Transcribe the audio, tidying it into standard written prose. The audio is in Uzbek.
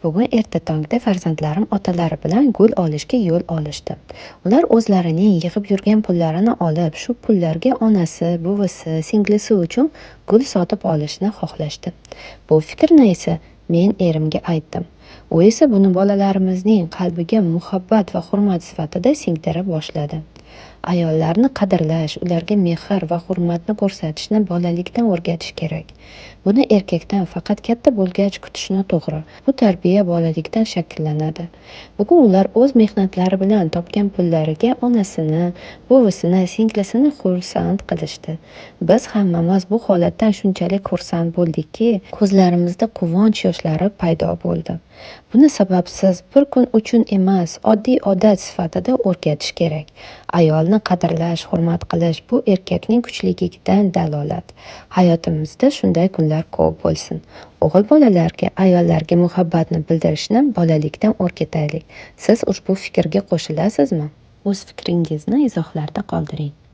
Bugun erta tongda farzandlarim otalari bilan gul olishga yo'l olishdi. Ular o'zlarining yig'ib yurgan pullarini olib, shu pullarga onasi, buvisi, singlisi uchun gul sotib olishni xohlashdi. Bu fikrni esa men erimga aytdim. U esa buni bolalarimizning qalbiga muhabbat va hurmat sifatida singdira boshladi. Ayollarni qadrlash, ularga mehr va hurmatni ko'rsatishni bolalikdan o'rgatish kerak. Buni erkakdan faqat katta bo'lgach kutish noto'g'ri. Bu tarbiya bolalikdan shakllanadi. Bugun ular o'z mehnatlari bilan topgan pullariga onasini, buvisini, singlisini xursand qilishdi. Biz hammamiz bu holatdan shunchalik xursand bo'ldikki, ko'zlarimizda quvonch yoshlari paydo bo'ldi. Buni sababsiz bir kun uchun emas, oddiy odat sifatida o'rgatish kerak. Ayolni qadrlash, hurmat qilish bu erkakning kuchligidan dalolat. Hayotimizda shunday kunlar ko'p bo'lsin. O'g'il bolalarga, ayollarga muhabbatni bildirishni bolalikdan o'rgataylik. Siz ushbu fikrga qo'shilasizmi? O'z fikringizni izohlarda qoldiring.